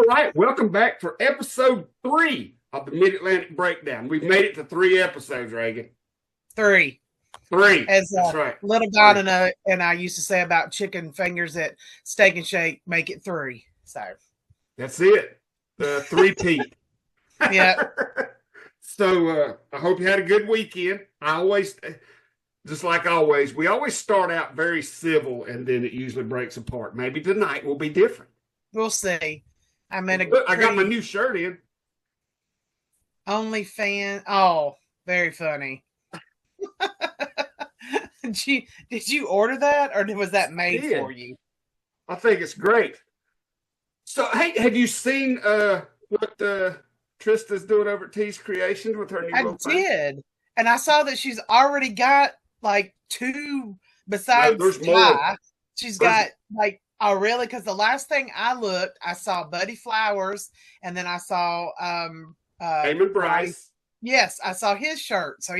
right, welcome back for episode 3 of the Mid-Atlantic Breakdown. We've made it to 3 episodes, Reagan. Three. 3. As That's right. Little Don and I used to say about chicken fingers at Steak and Shake, make it 3. So that's it. The 3-peat. yeah. So I hope you had a good weekend. Just like always, we always start out very civil and then it usually breaks apart. Maybe tonight will be different. We'll see. I got my new shirt in. OnlyFans. Oh, very funny. Did you order that, or was that made for you? I think it's great. So, hey, have you seen what Trista's doing over at T's Creations with her new I did. And I saw that she's already got like 2 besides Ty. She's got like, oh really? Because the last thing I looked, I saw Buddy Flowers, and then I saw Damon Bryce. Yes, I saw his shirt. So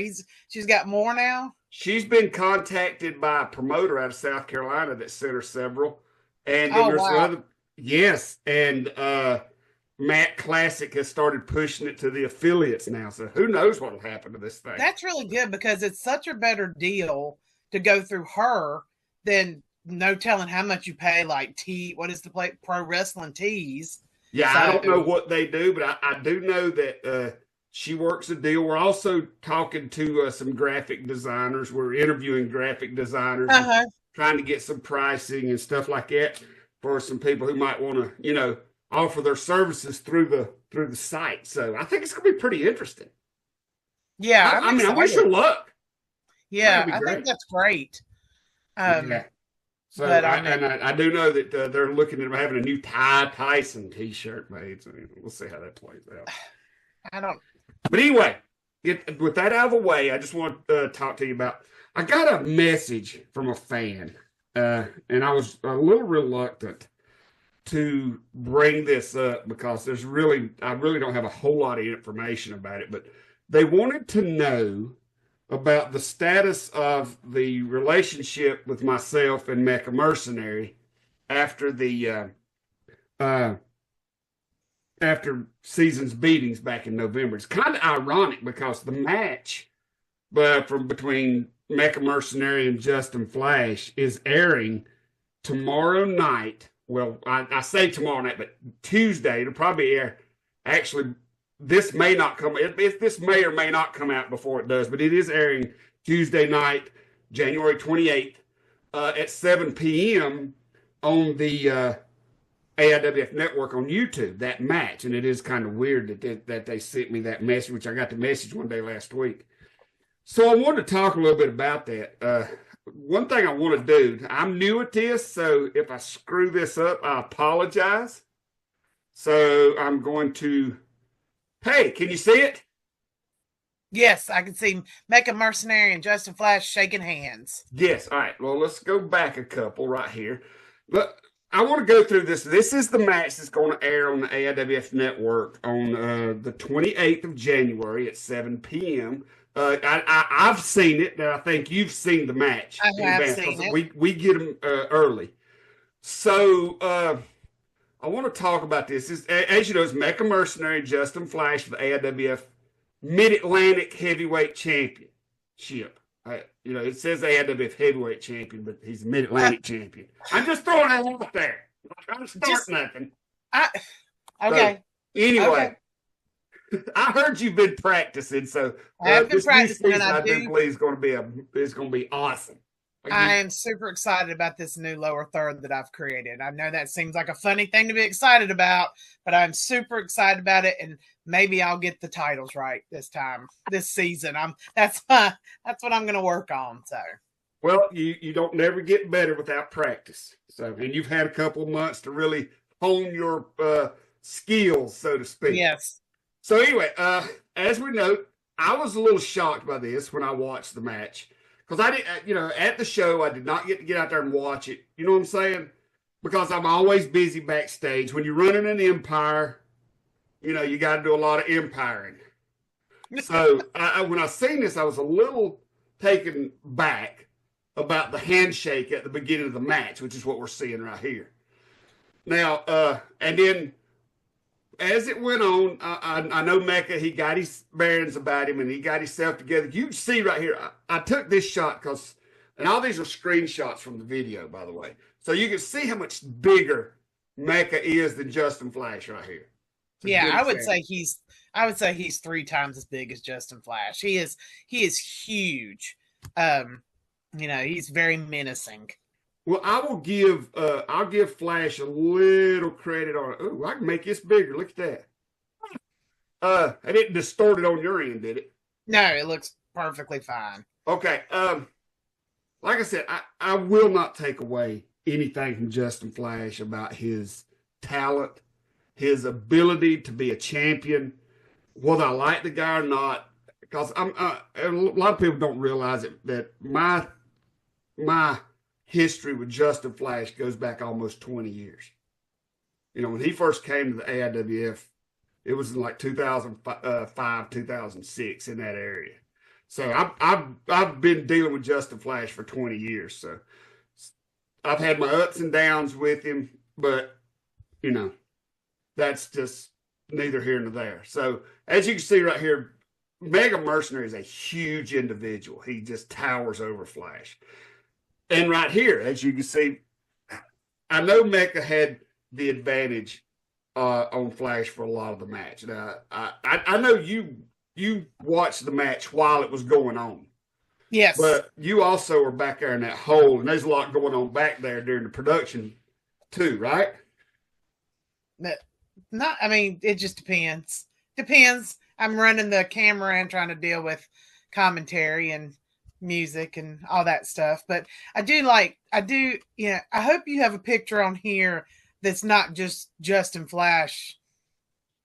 she's got more now. She's been contacted by a promoter out of South Carolina that sent her several. And then there's other. Yes, and Matt Classic has started pushing it to the affiliates now. So who knows what will happen to this thing? That's really good because it's such a better deal to go through her than no telling how much you pay. Like what is the Pro Wrestling Tees? Yeah, so, I don't know what they do, but I do know that she works a deal. We're also talking to some graphic designers. We're interviewing graphic designers, trying to get some pricing and stuff like that for some people who might want to, offer their services through the site. So I think it's going to be pretty interesting. Yeah, I wish her luck. Yeah, I think that's great. Yeah. So I do know that they're looking at having a new Ty Tyson T-shirt made. So we'll see how that plays out. But anyway, with that out of the way, I just want to talk to you about. I got a message from a fan, and I was a little reluctant to bring this up because I really don't have a whole lot of information about it. But they wanted to know about the status of the relationship with myself and Mecha Mercenary after the after season's beatings back in November. It's kind of ironic because the match from between Mecha Mercenary and Justin Flash is airing tomorrow night. Well, I say tomorrow night, but Tuesday. It'll probably air. Actually, this may not come. This may or may not come out before it does, but it is airing Tuesday night, January 28th, at 7 p.m. on the AIWF Network on YouTube. That match, and it is kind of weird that they sent me that message, which I got the message one day last week. So I wanted to talk a little bit about that. One thing I want to do, I'm new at this, so if I screw this up, I apologize. So I'm going to. Hey, can you see it? Yes, I can see Mecha Mercenary and Justin Flash shaking hands. Yes. All right. Well, let's go back a couple right here. But I want to go through this. This is the match that's going to air on the AIWF Network on the 28th of January at 7 p.m. I've seen it. I think you've seen the match. I have seen it. We get them early. So I want to talk about this. As you know, it's Mecha Mercenary Justin Flash for the AIWF Mid-Atlantic Heavyweight Championship. It says AIWF Heavyweight Champion, but he's Mid-Atlantic Champion. I'm just throwing it out there. I'm not trying to start nothing. Okay. So, anyway, I heard you've been practicing, so I've been practicing, and I do believe it's going to be awesome. I am super excited about this new lower third that I've created. I know that seems like a funny thing to be excited about, but I'm super excited about it, and maybe I'll get the titles right this season. That's what I'm going to work on. So, well, you don't never get better without practice. So, and you've had a couple of months to really hone your skills, so to speak. Yes. So anyway, as we know, I was a little shocked by this when I watched the match. Because I didn't, at the show, I did not get out there and watch it. You know what I'm saying? Because I'm always busy backstage. When you're running an empire, you got to do a lot of empiring. So when I seen this, I was a little taken back about the handshake at the beginning of the match, which is what we're seeing right here. Now, and then as it went on, I know Mecca, he got his bearings about him and he got himself together. You can see right here, I took this shot because, and all these are screenshots from the video, by the way. So you can see how much bigger Mecca is than Justin Flash right here. Yeah, I would say he's 3 times as big as Justin Flash. He is huge. He's very menacing. Well, I'll give Flash a little credit on it. Oh, I can make this bigger. Look at that. I didn't distort it on your end, did it? No, it looks perfectly fine. Okay. Like I said, I will not take away anything from Justin Flash about his talent, his ability to be a champion, whether I like the guy or not. Because a lot of people don't realize it, that my history with Justin Flash goes back almost 20 years. When he first came to the AIWF, it was in like 2005, 2006 in that area. So I've been dealing with Justin Flash for 20 years. So I've had my ups and downs with him, but that's just neither here nor there. So as you can see right here, Mega Mercenary is a huge individual. He just towers over Flash. And right here, as you can see, I know Mecca had the advantage on Flash for a lot of the match. Now, I know you watched the match while it was going on. Yes. But you also were back there in that hole, and there's a lot going on back there during the production too, right? It just depends. I'm running the camera and trying to deal with commentary and music and all that stuff. But I hope you have a picture on here that's not just Justin Flash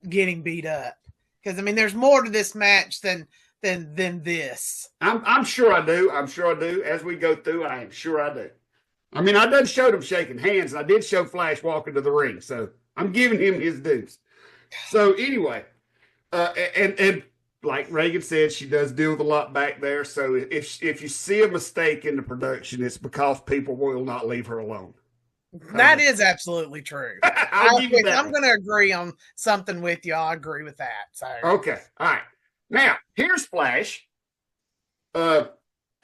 getting beat up. Because there's more to this match than this. I'm sure I do. As we go through, I am sure I do. I done showed him shaking hands, and I did show Flash walking to the ring, so I'm giving him his dues. So anyway, and like Reagan said, she does deal with a lot back there. So if you see a mistake in the production, it's because people will not leave her alone. That is absolutely true. I'm going to agree on something with you. I'll agree with that. So okay, all right. Now here's Flash.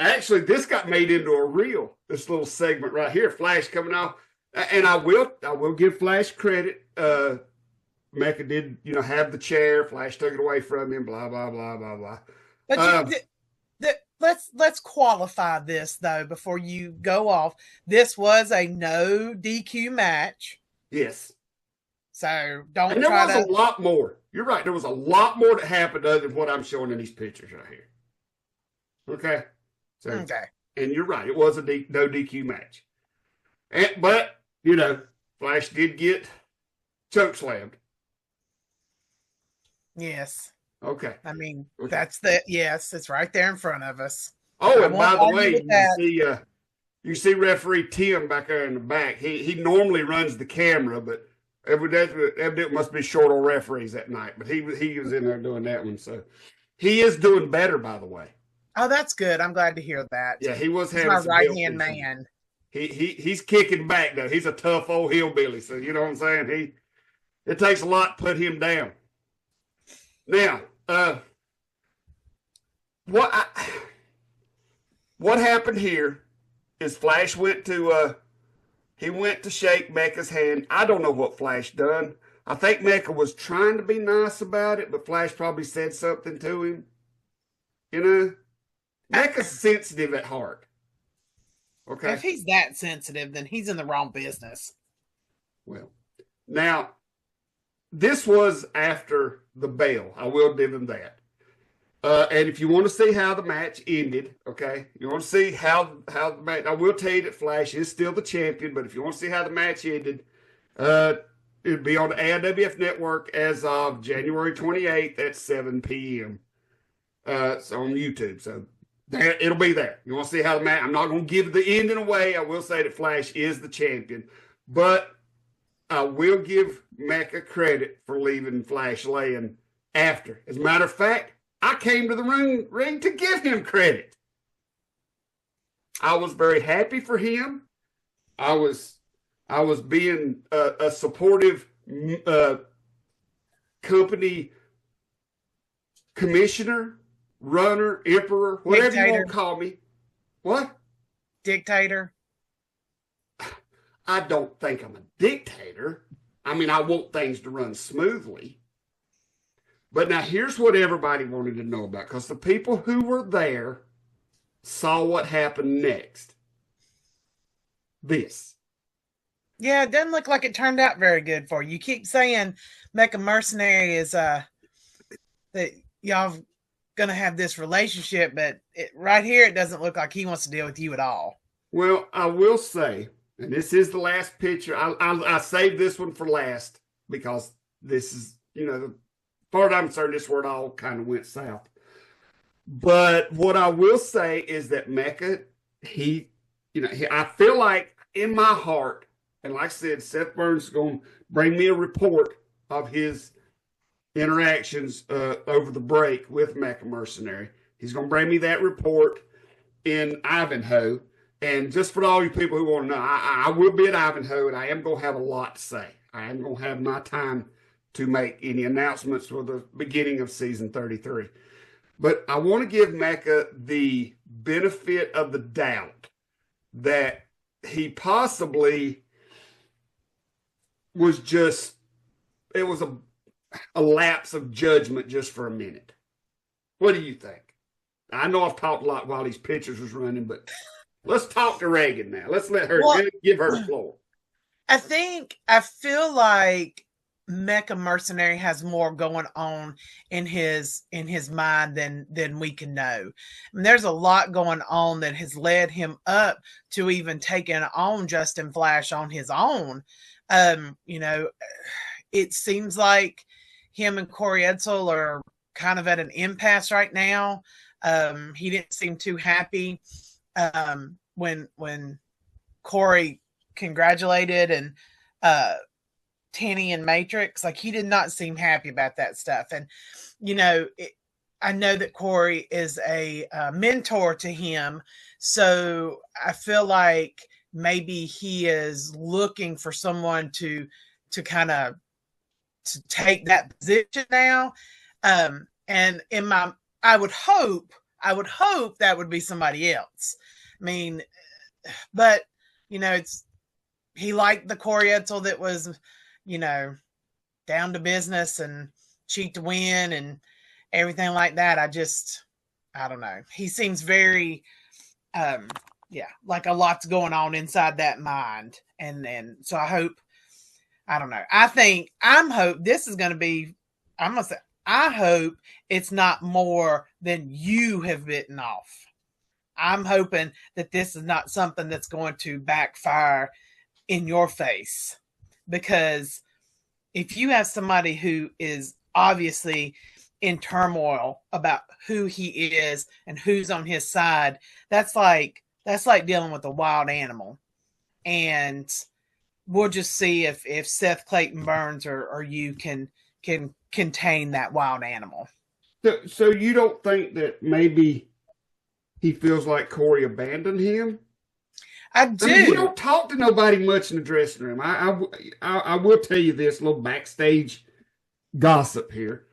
Actually, this got made into a reel. This little segment right here, Flash coming off, and I will give Flash credit. Mecca did, have the chair. Flash took it away from him. Blah blah blah blah blah. But let's qualify this though before you go off. This was a no DQ match. Yes. So don't. And there was a lot more. You're right. There was a lot more that happened other than what I'm showing in these pictures right here. Okay. So, okay. And you're right. It was a no DQ match. But Flash did get choke slammed. Yes. Okay. That's it's right there in front of us. Oh, and by the way, you see referee Tim back there in the back. He normally runs the camera, but evidently must be short on referees that night. But he was in there doing that one. So he is doing better, by the way. Oh, that's good. I'm glad to hear that. Yeah, he was having my right-hand man. He's kicking back though. He's a tough old hillbilly. So you know what I'm saying? It takes a lot to put him down. Now, what happened here is Flash went to shake Mecca's hand. I don't know what Flash done. I think Mecca was trying to be nice about it, but Flash probably said something to him. Mecca's sensitive at heart. Okay. If he's that sensitive, then he's in the wrong business. Well, now, this was after the bell. I will give him that. And if you want to see how the match ended, okay, you want to see how the match, I will tell you that Flash is still the champion, but if you want to see how the match ended, it'll be on the AIWF network as of January 28th at 7 p.m. It's on YouTube. So there, it'll be there. You want to see how the match, I'm not going to give the ending away. I will say that Flash is the champion, but I will give Mecca credit for leaving Flash laying after. As a matter of fact, I came to the ring to give him credit. I was very happy for him. I was being a supportive company commissioner, runner, emperor, whatever you want to call me. What? Dictator. I don't think I'm a dictator. I mean, I want things to run smoothly. But now here's what everybody wanted to know about, because the people who were there saw what happened next. This. Yeah, it doesn't look like it turned out very good for you. You keep saying Mecha Mercenary is that y'all gonna have this relationship, but right here it doesn't look like he wants to deal with you at all. Well, I will say, and this is the last picture. I saved this one for last because this is, the far as I'm concerned, this is where it all kind of went south. But what I will say is that Mecha, I feel like in my heart, and like I said, Seth Burns is going to bring me a report of his interactions over the break with Mecha Mercenary. He's going to bring me that report in Ivanhoe. And just for all you people who want to know, I will be at Ivanhoe, and I am going to have a lot to say. I am going to have my time to make any announcements for the beginning of season 33. But I want to give Mecha the benefit of the doubt that he possibly was it was a lapse of judgment just for a minute. What do you think? I know I've talked a lot while these pictures was running, but let's talk to Reagan now. Let's let her give her the floor. I feel like Mecha Mercenary has more going on in his mind than we can know. I mean, there's a lot going on that has led him up to even taking on Justin Flash on his own. It seems like him and Corey Edsel are kind of at an impasse right now. He didn't seem too happy when Corey congratulated and Tanny and Matrix. Like, he did not seem happy about that stuff. And I know that Corey is a mentor to him, so I feel like maybe he is looking for someone to kind of to take that position now. And I would hope that would be somebody else. I mean, but he liked the Corey Edsel that was, down to business and cheat to win and everything like that. I don't know. He seems very, like a lot's going on inside that mind. And so I don't know. This is going to be, I'm going to say, I hope it's not more than you have bitten off. I'm hoping that this is not something that's going to backfire in your face, because if you have somebody who is obviously in turmoil about who he is and who's on his side, that's like dealing with a wild animal. And we'll just see if Seth Clayton Burns or you can contain that wild animal. So you don't think that maybe he feels like Corey abandoned him? I do. I mean, he don't talk to nobody much in the dressing room. I will tell you this little backstage gossip here.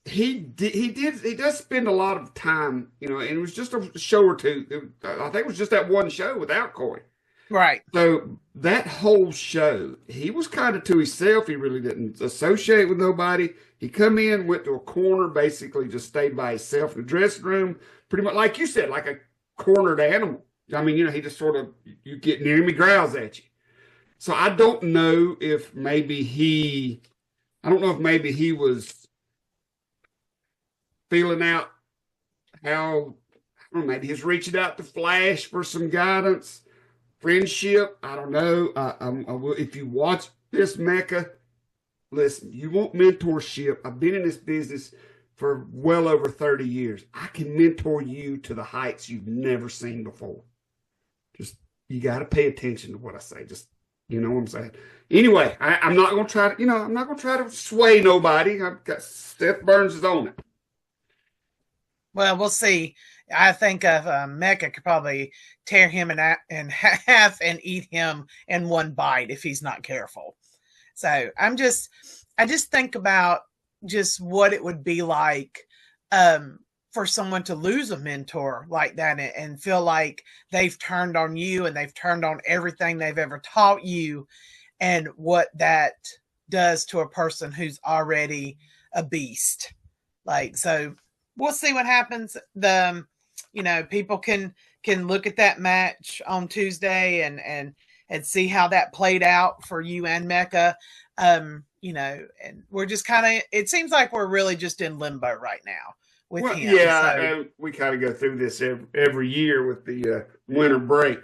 He does spend a lot of time, and it was just a show or two. I think it was just that one show without Corey. Right. So that whole show, he was kind of to himself. He really didn't associate with nobody. He come in, went to a corner, basically just stayed by himself in the dressing room, pretty much like you said, like a cornered animal. I mean, he just sort of, you get near him, he growls at you. So I don't know if maybe he was feeling out how, I don't know, maybe he's reaching out to Flash for some guidance, friendship. I don't know. I will, if you watch this, Mecha, listen, you want mentorship. I've been in this business for well over 30 years. I can mentor you to the heights you've never seen before. Just, you got to pay attention to what I say. Just, you know what I'm saying? Anyway, I'm not going to try to, I'm not going to try to sway nobody. I've got Seth Burns is on it. Well, we'll see. I think Mecha could probably tear him in half and eat him in one bite if he's not careful. So I'm just I just think about just what it would be like for someone to lose a mentor like that and feel like they've turned on you and they've turned on everything they've ever taught you, and what that does to a person who's already a beast. Like, so we'll see what happens. People can look at that match on Tuesday and see how that played out for you and Mecca. And we're just kind of, it seems like we're really just in limbo right now with him. Yeah, and we kind of go through this every year with the winter break.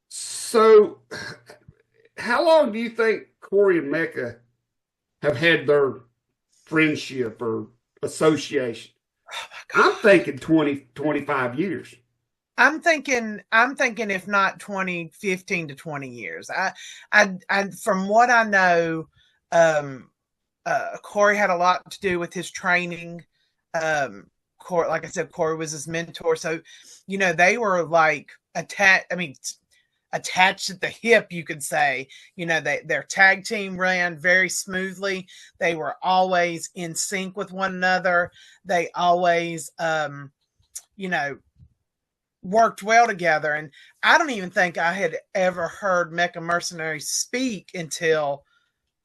So how long do you think Corey and Mecca have had their friendship or association? I'm thinking 20, 25 years. I'm thinking if not 20, 15 to 20 years. I from what I know, Corey had a lot to do with his training. Corey, like I said, Corey was his mentor. So, they were like attached at the hip, you could say. Their tag team ran very smoothly. They were always in sync with one another. They always, worked well together. And I don't even think I had ever heard Mecca Mercenary speak until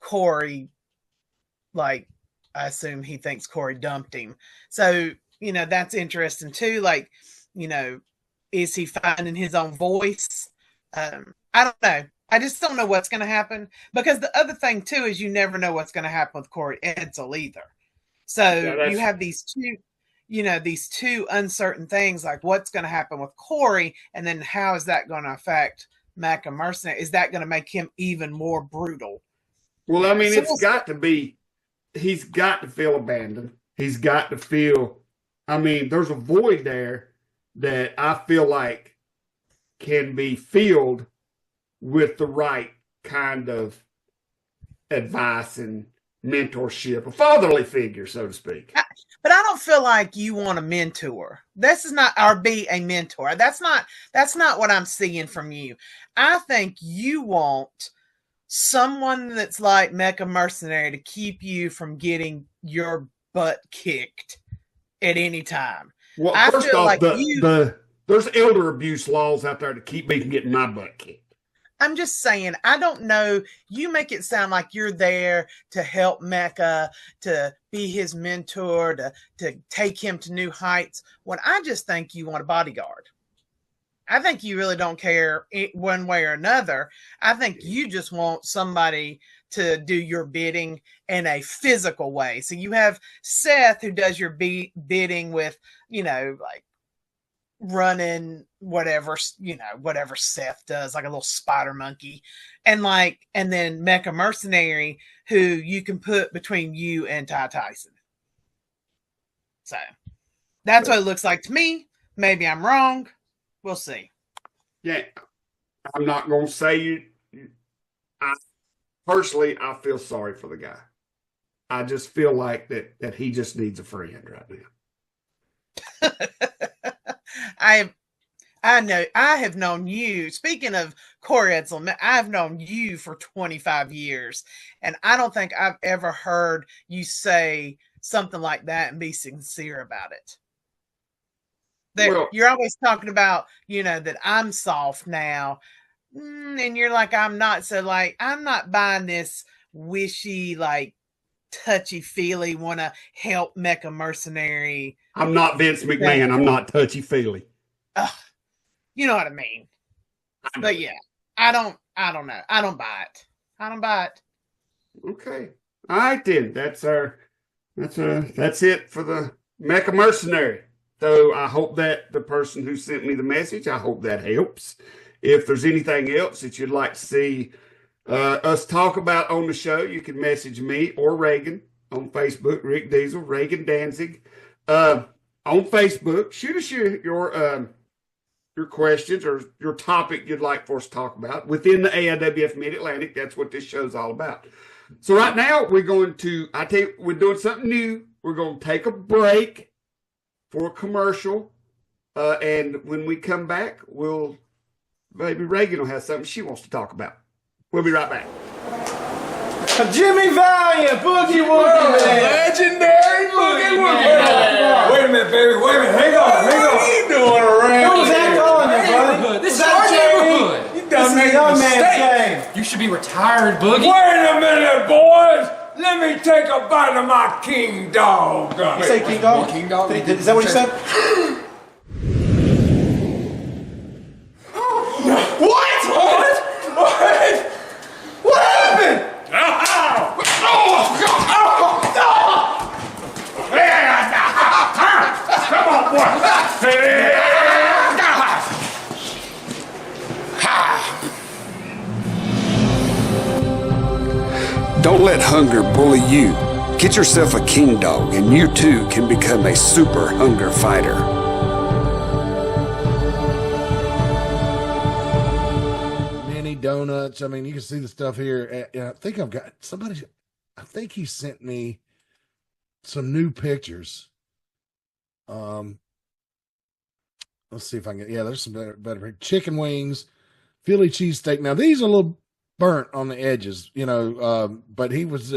Corey, I assume he thinks Corey dumped him. So, that's interesting too. Is he finding his own voice? I don't know. I just don't know what's going to happen, because the other thing too is you never know what's going to happen with Corey Edsel either. So you have these two uncertain things, like what's going to happen with Corey, and then how is that going to affect Mecca Mercenary? Is that going to make him even more brutal? Well, I mean, he's got to feel abandoned. He's got to feel, there's a void there that I feel like can be filled with the right kind of advice and mentorship, a fatherly figure, so to speak. But I don't feel like you want a mentor. This is not, or be a mentor. That's not what I'm seeing from you. I think you want someone that's like Mecca Mercenary to keep you from getting your butt kicked at any time. Well, first off, there's elder abuse laws out there to keep me from getting my butt kicked. I'm just saying, I don't know. You make it sound like you're there to help Mecca, to be his mentor, to take him to new heights, when I just think you want a bodyguard. I think you really don't care one way or another. I think you just want somebody to do your bidding in a physical way. So you have Seth, who does your bidding with, running whatever Seth does, like a little spider monkey, and then Mecca Mercenary, who you can put between you and Ty Tyson. So that's what it looks like to me. Maybe I'm wrong. We'll see. Yeah, I'm not going to say personally, I feel sorry for the guy. I just feel like that he just needs a friend right now. I know I have known you. Speaking of Corey Edsel, I've known you for 25 years, and I don't think I've ever heard you say something like that and be sincere about it. You're always talking about, that I'm soft now, and you're like, I'm not. So I'm not buying this wishy, touchy-feely, want to help Mecca Mercenary. I'm not Vince McMahon. I'm not touchy-feely. You know what I mean. But yeah, I don't know. I don't buy it. Okay. All right then. That's it for the Mecca Mercenary. So I hope that the person who sent me the message, I hope that helps. If there's anything else that you'd like to see us talk about on the show, you can message me or Reagan on Facebook, Rick Diesel, Reagan Danzig. On Facebook, shoot us your questions or your topic you'd like for us to talk about within the AIWF Mid-Atlantic. That's what this show's all about. So right now we're doing something new. We're going to take a break for a commercial. And when we come back, maybe Reagan will have something she wants to talk about. We'll be right back. Jimmy Valiant, Boogie Woogie, man. Legendary Boogie Woogie. Wait a minute, baby. Wait a minute. Hang on. What are you doing around What was that here? calling you, buddy? This is that our Jamie? neighborhood. You done made young man's game. You should be retired, Boogie. Wait a minute, boys. Let me take a bite of my king dog. You say King Dog? King Dog? Is that what he said? What happened? Come on, boy. Don't let hunger bully you. Get yourself a king dog, and you too can become a super hunger fighter. Mini donuts. I mean, you can see the stuff here. I think I've got somebody. I think he sent me some new pictures. Let's see if I can get. Yeah, there's some better chicken wings, Philly cheesesteak. Now these are a little burnt on the edges, but he was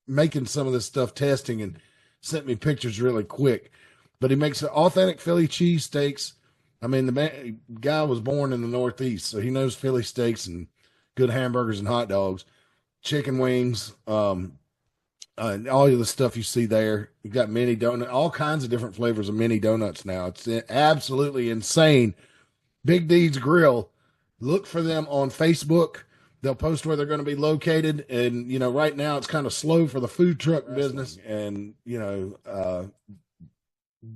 making some of this stuff testing and sent me pictures really quick. But he makes authentic Philly cheesesteaks. I mean, the guy was born in the Northeast, so he knows Philly steaks and good hamburgers and hot dogs, chicken wings, and all of the stuff you see there. You got mini donut, all kinds of different flavors of mini donuts now. It's absolutely insane. Big D's Grill. Look for them on Facebook. They'll post where they're going to be located. And, right now it's kind of slow for the food truck business. And,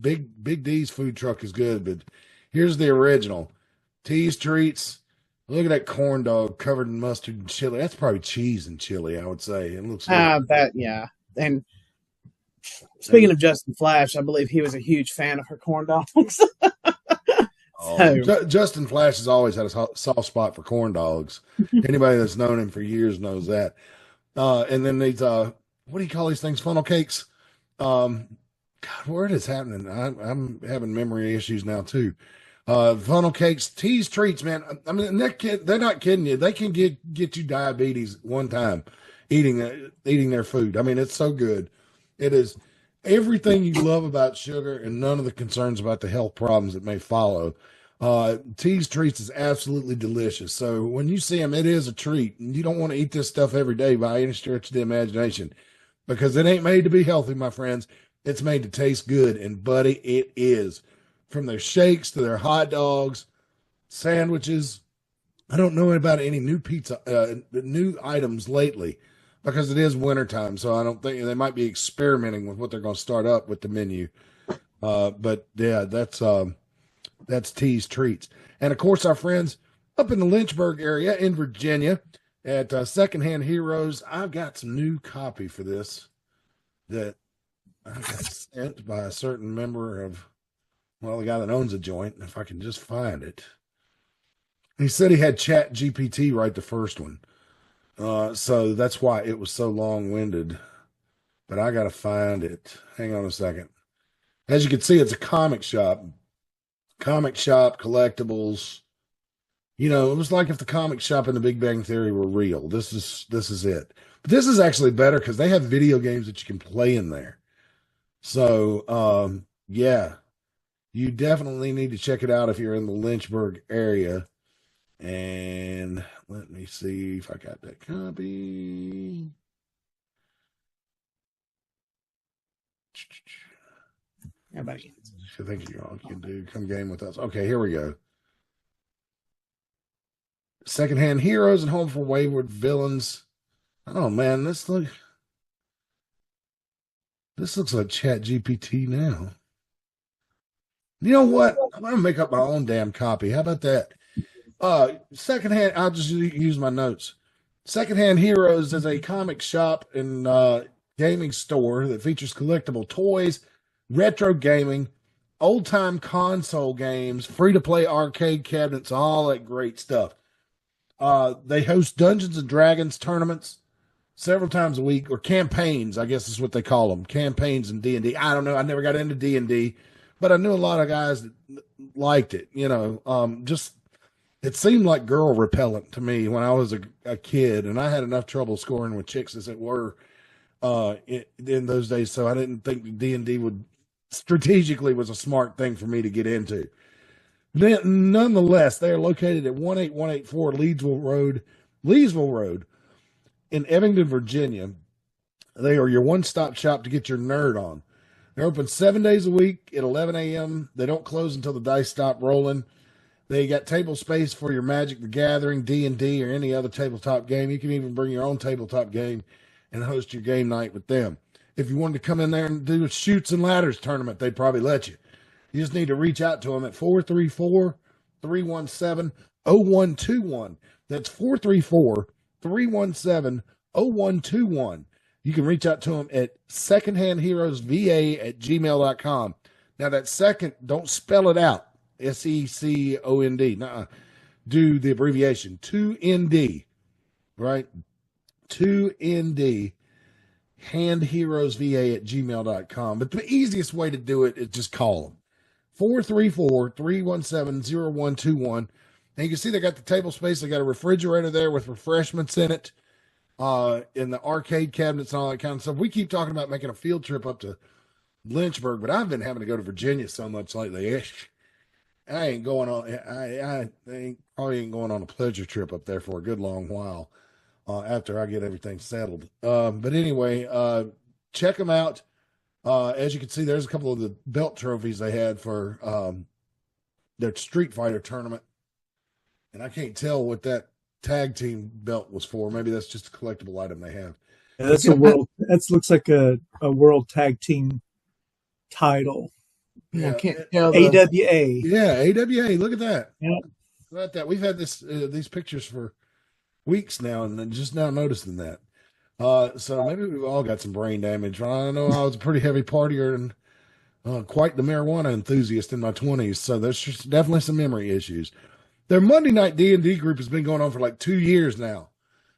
Big D's food truck is good, but here's the original. T's Treats. Look at that corn dog covered in mustard and chili. That's probably cheese and chili, I would say. It looks like Yeah. And speaking of Justin Flash, I believe he was a huge fan of her corn dogs. Justin Flash has always had a soft spot for corn dogs. Anybody that's known him for years knows that. And then these, what do you call these things? Funnel cakes. God, where it is happening? I'm having memory issues now too. Funnel cakes, T's Treats, man. I mean, they're not kidding you. They can get you diabetes one time eating their food. I mean, it's so good. It is everything you love about sugar and none of the concerns about the health problems that may follow. T's Treats is absolutely delicious. So when you see them, it is a treat. You don't want to eat this stuff every day by any stretch of the imagination because it ain't made to be healthy, my friends. It's made to taste good, and buddy, it is. From their shakes to their hot dogs, sandwiches. I don't know about any new new items lately because it is wintertime. So I don't think they might be experimenting with what they're going to start up with the menu. But yeah, that's T's Treats. And of course, our friends up in the Lynchburg area in Virginia at Secondhand Heroes. I've got some new copy for this that I got sent by a certain member of, the guy that owns a joint, if I can just find it. He said he had Chat GPT write the first one. So that's why it was so long-winded. But I got to find it. Hang on a second. As you can see, it's a comic shop. Comic shop, collectibles. It was like if the comic shop and the Big Bang Theory were real. This is it. But this is actually better because they have video games that you can play in there. So, yeah, you definitely need to check it out if you're in the Lynchburg area. And let me see if I got that copy. Everybody. I think you all can do. Come game with us. Okay, here we go. Secondhand Heroes and Home for Wayward Villains. Oh man, this looks like Chat GPT now. You know what? I'm gonna make up my own damn copy. How about that? Secondhand, I'll just use my notes. Secondhand Heroes is a comic shop and gaming store that features collectible toys, retro gaming, old-time console games, free-to-play arcade cabinets, all that great stuff. They host Dungeons and Dragons tournaments several times a week, or campaigns, I guess is what they call them, campaigns in D&D. I don't know. I never got into D&D, but I knew a lot of guys that liked it, just it seemed like girl repellent to me when I was a kid, and I had enough trouble scoring with chicks as it were in those days. So I didn't think D&D would strategically was a smart thing for me to get into. Nonetheless, they are located at 18184 Leesville Road in Evington, Virginia. They are your one-stop shop to get your nerd on. They're open 7 days a week at 11 a.m. They don't close until the dice stop rolling. They got table space for your Magic the Gathering, D&D, or any other tabletop game. You can even bring your own tabletop game and host your game night with them. If you wanted to come in there and do a Chutes and Ladders tournament, they'd probably let you. You just need to reach out to them at 434-317-0121. That's 434-317-0121. You can reach out to them at secondhandheroesva@gmail.com. Now, that second, don't spell it out. SECOND. Nuh-uh. Do the abbreviation. 2ND. Right? 2ND. handheroesva@gmail.com. But the easiest way to do it is just call them. 434-317-0121. And you can see they got the table space. They got a refrigerator there with refreshments in it. In the arcade cabinets and all that kind of stuff. We keep talking about making a field trip up to Lynchburg, but I've been having to go to Virginia so much lately. I ain't going on. I probably ain't going on a pleasure trip up there for a good long while after I get everything settled. But anyway, check them out. As you can see, there's a couple of the belt trophies they had for their Street Fighter tournament, and I can't tell what that tag team belt was for. Maybe that's just a collectible item they have. Yeah, that's a world. That looks like a world tag team title. I can't tell. AWA. Yeah, AWA. Look at that. Yeah. Look at that. We've had these pictures for weeks now, and then just now noticing that. So maybe we've all got some brain damage. I know I was a pretty heavy partier and quite the marijuana enthusiast in my 20s, so there's just definitely some memory issues. Their Monday night D&D group has been going on for like 2 years now.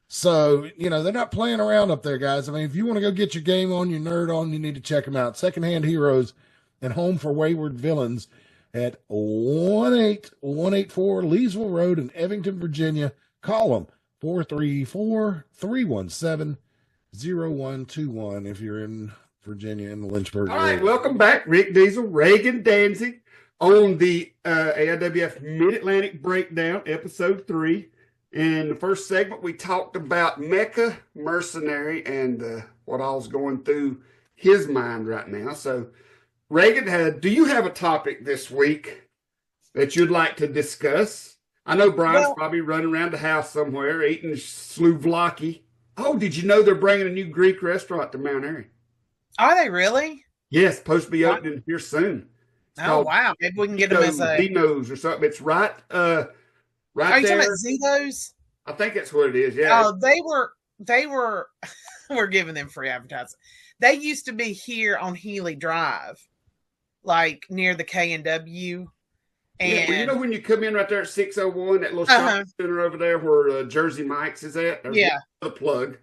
So, they're not playing around up there, guys. I mean, if you want to go get your game on, your nerd on, you need to check them out. Secondhand Heroes and Home for Wayward Villains at 18184 Leesville Road in Evington, Virginia. Call them 434-317-0121 if you're in Virginia in the Lynchburg area. All right, welcome back. Rick Diesel, Reagan Danzig on the AIWF Mid-Atlantic Breakdown, Episode 3. In the first segment, we talked about Mecha Mercenary and what all's going through his mind right now. So, Reagan, do you have a topic this week that you'd like to discuss? I know Brian's probably running around the house somewhere eating souvlaki. Oh, did you know they're bringing a new Greek restaurant to Mount Airy? Are they really? Yes, supposed to be opening here soon. Oh, wow. Maybe we can get them as a... Dino's or something. It's right Are you there. talking about Zito's? I think that's what it is, yeah. Oh, they were, we're giving them free advertising. They used to be here on Healy Drive, like near the K&W. Yeah, well, you know when you come in right there at 601, that little shopping center over there where Jersey Mike's is at? Yeah. A plug.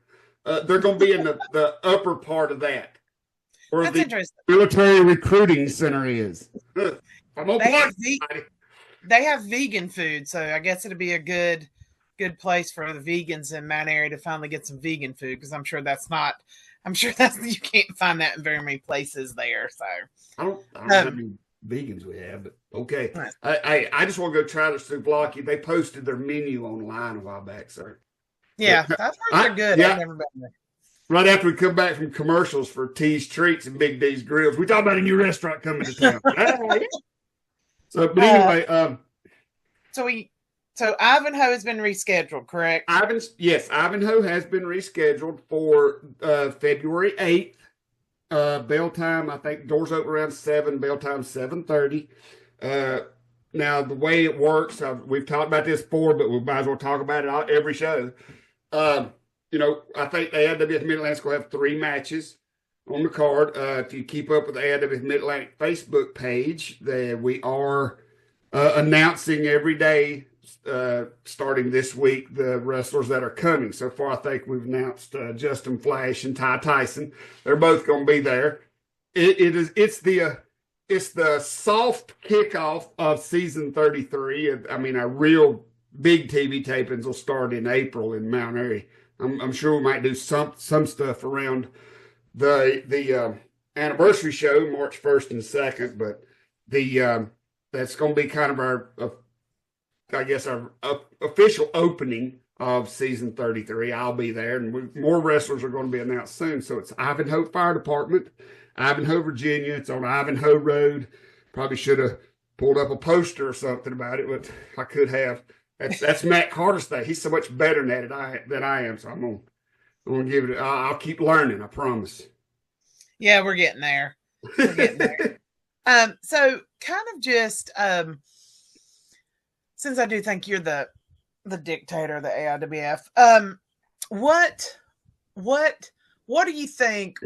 They're going to be in the upper part of that. Where That's the interesting. military recruiting center is. They have vegan food, so I guess it'd be a good place for the vegans in Mount Airy to finally get some vegan food, because I'm sure that's you can't find that in very many places there. So I don't know how many vegans we have, but okay. Right. I just want to go try the souvlaki. They posted their menu online a while back, so yeah, I've heard they're good. Yeah. I've never been there. Right after we come back from commercials for T's Treats and Big D's Grills, we talk about a new restaurant coming to town. So, but anyway, So Ivanhoe has been rescheduled, correct? Ivanhoe has been rescheduled for February 8th. Bell time, I think doors open around 7, bell time 7:30. Now, the way it works, we've talked about this before, but we might as well talk about it every show. I think the AIWF Mid-Atlantic will have 3 matches on the card. If you keep up with the AIWF Mid-Atlantic Facebook page, we are announcing every day, starting this week, the wrestlers that are coming. So far, I think we've announced Justin Flash and Ty Tyson. They're both going to be there. It's the soft kickoff of season 33. I mean, a real big TV tapings will start in April in Mount Airy. I'm sure we might do some stuff around the anniversary show, March 1st and 2nd, but that's going to be kind of our official opening of season 33. I'll be there, and more wrestlers are going to be announced soon. So it's Ivanhoe Fire Department, Ivanhoe, Virginia. It's on Ivanhoe Road. Probably should have pulled up a poster or something about it, but I could have. That's Matt Carter's thing. He's so much better at it than I am. So I'm gonna give it. I'll keep learning. I promise. Yeah, we're getting there. We're getting there. So kind of just since I do think you're the dictator of the AIWF, what do you think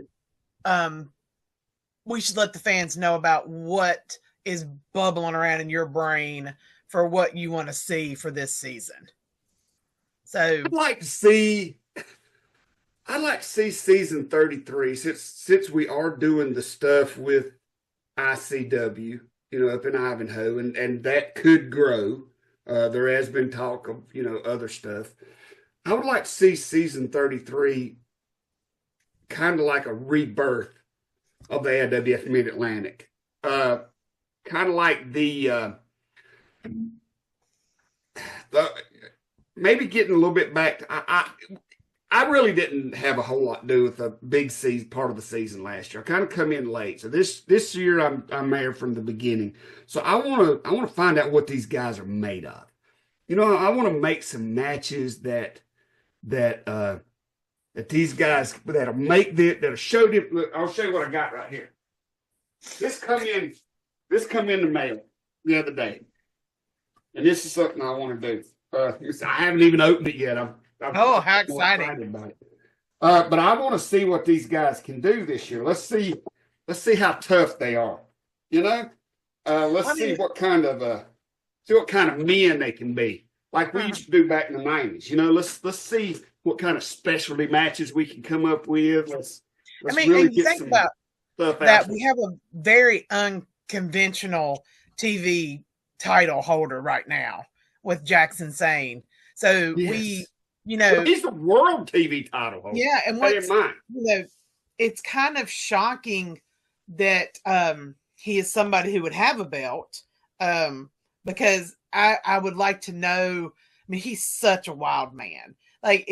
we should let the fans know about what is bubbling around in your brain for what you want to see for this season? So I'd like to see season 33 since we are doing the stuff with ICW, up in Ivanhoe, and that could grow. There has been talk of, other stuff. I would like to see season 33 kind of like a rebirth of the AIWF Mid-Atlantic. Kind of like the maybe getting a little bit back. I really didn't have a whole lot to do with the big season part of the season last year. I kind of come in late, so this year I'm there from the beginning. So I want to find out what these guys are made of. I want to make some matches that these guys that'll make that'll show them. Look, I'll show you what I got right here. This come in the mail the other day, and this is something I want to do. I haven't even opened it yet. I'm how exciting! About it. But I want to see what these guys can do this year. Let's see how tough they are. Let's see what kind of men they can be, like we used to do back in the 90s. Let's see what kind of specialty matches we can come up with. Let's really get think some about stuff that. We have a very unconventional TV title holder right now with Jackson Sane. So yes. He's the world TV title holder. Yeah, and it's kind of shocking that he is somebody who would have a belt, because I would like to know. I mean, he's such a wild man. Like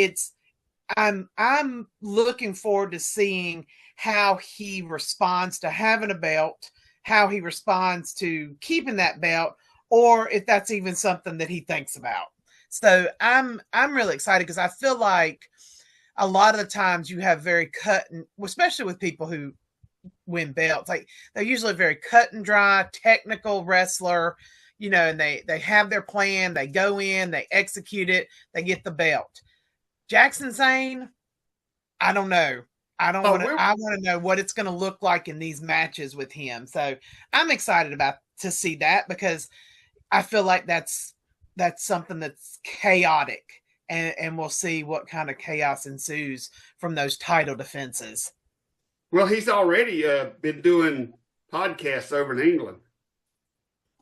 I'm looking forward to seeing how he responds to having a belt, how he responds to keeping that belt, or if that's even something that he thinks about. So I'm really excited because I feel like a lot of the times you have very cut and especially with people who win belts, like they're usually very cut and dry, technical wrestler, and they have their plan, they go in, they execute it, they get the belt. Jackson Sane, I don't know. I want to know what it's going to look like in these matches with him. So I'm excited to see that because I feel like that's something that's chaotic, and we'll see what kind of chaos ensues from those title defenses. Well, he's already been doing podcasts over in England.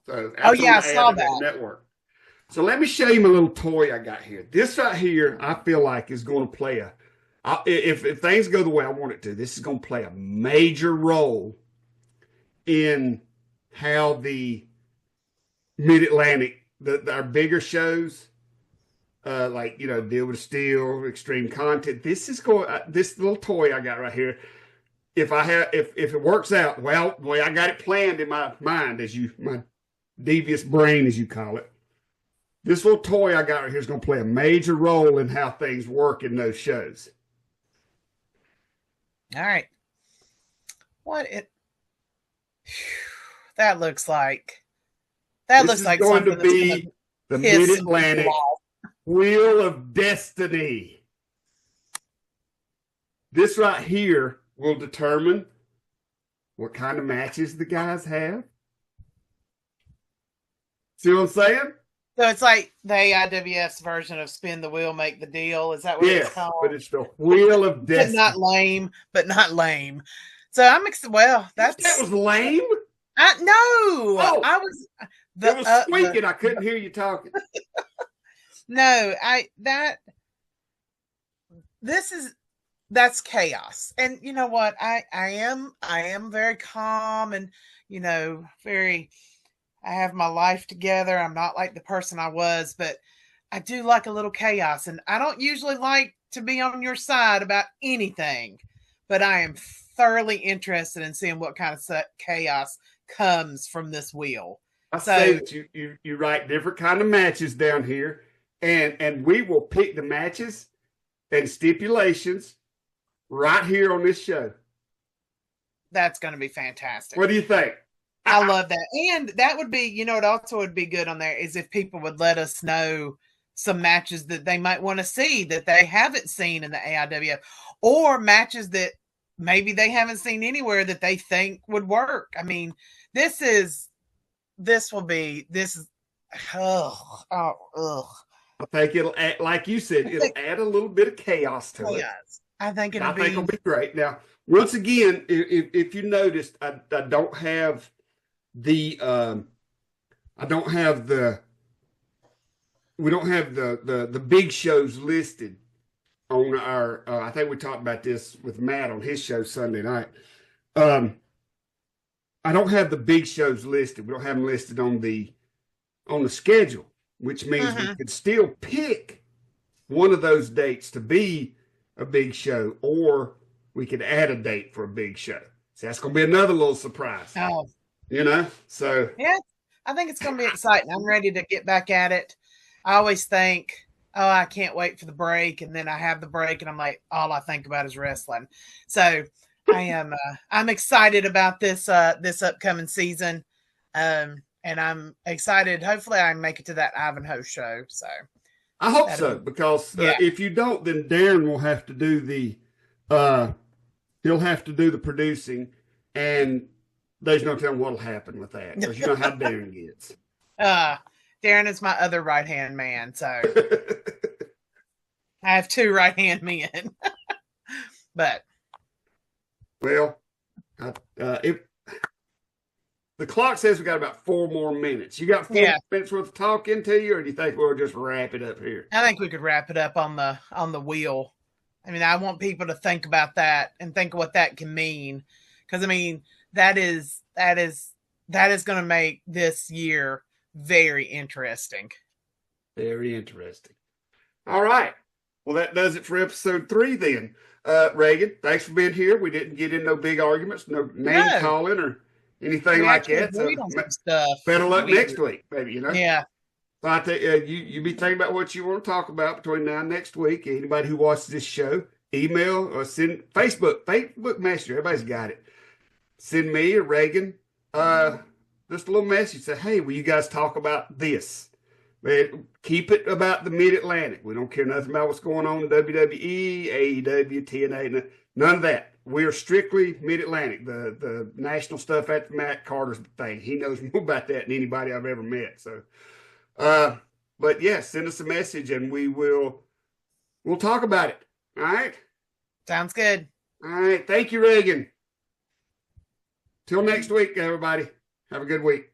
So I saw that network. So let me show you my little toy I got here. This right here, I feel like is going to play if things go the way I want it to, this is going to play a major role in how the Mid-Atlantic, our bigger shows, like Deal with Steel, Extreme Content. This little toy I got right here. If it works out, well, the way I got it planned in my mind, my devious brain, as you call it, this little toy I got right here is going to play a major role in how things work in those shows. All right. That looks like. That looks like going to be the Mid-Atlantic Wheel of Destiny. This right here will determine what kind of matches the guys have. See what I'm saying? So it's like the AIWF's version of Spin the Wheel, Make the Deal. Is that what it's called? But it's the Wheel of Destiny. But not lame. So I'm well. That was lame. No, I was. It was squeaking. I couldn't hear you talking. No, that's chaos. And you know what? I am very calm and very I have my life together. I'm not like the person I was, but I do like a little chaos. And I don't usually like to be on your side about anything, but I am thoroughly interested in seeing what kind of chaos comes from this wheel. I So say that you write different kind of matches down here, and we will pick the matches and stipulations right here on this show. that's going to be fantastic. What do you think? I love that. And that would be, what also would be good on there is if people would let us know some matches that they might want to see that they haven't seen in the AIWF, or matches that maybe they haven't seen anywhere that they think would work. I mean, this is, oh, ugh. I think it'll add, like you said, it'll add a little bit of chaos to it. Yes. I think I think it'll be great. Now, once again, if you noticed, I don't have we don't have the big shows listed on our. I think we talked about this with Matt on his show Sunday night. I don't have the big shows listed. We don't have them listed on the schedule, which means we could still pick one of those dates to be a big show, or we could add a date for a big show. So that's going to be another little surprise. Oh, So yeah, I think it's going to be exciting. I'm ready to get back at it. I always think, oh, I can't wait for the break. And then I have the break and I'm like, all I think about is wrestling. So I'm excited about this upcoming season. And I'm excited. Hopefully I make it to that Ivanhoe show. So I hope so, because if you don't, then Darren will have to do he'll have to do the producing, and there's no telling what'll happen with that, because you know how Darren gets. Darren is my other right-hand man, so I have two right-hand men. But well, if the clock says we got about 4 more minutes, you got 4 minutes worth of talking to you, or do you think we'll just wrap it up here? I think we could wrap it up on the wheel. I mean, I want people to think about that and think of what that can mean, because I mean that is going to make this year very interesting. Very interesting. All right. Well, that does it for episode 3 then. Reagan, thanks for being here. We didn't get in no big arguments, no name calling or anything like that. So better luck next week, maybe, Yeah. So I think you be thinking about what you want to talk about between now and next week. Anybody who watches this show, email or send Facebook Messenger. Everybody's got it. Send me or Reagan just a little message. Say, hey, will you guys talk about this? Man, keep it about the Mid-Atlantic. We don't care nothing about what's going on in WWE, AEW, TNA, none of that. We are strictly Mid-Atlantic, the national stuff at Matt Carter's thing. He knows more about that than anybody I've ever met. So, but yeah, send us a message and we'll talk about it. All right. Sounds good. All right. Thank you, Reagan. Till next week, everybody. Have a good week.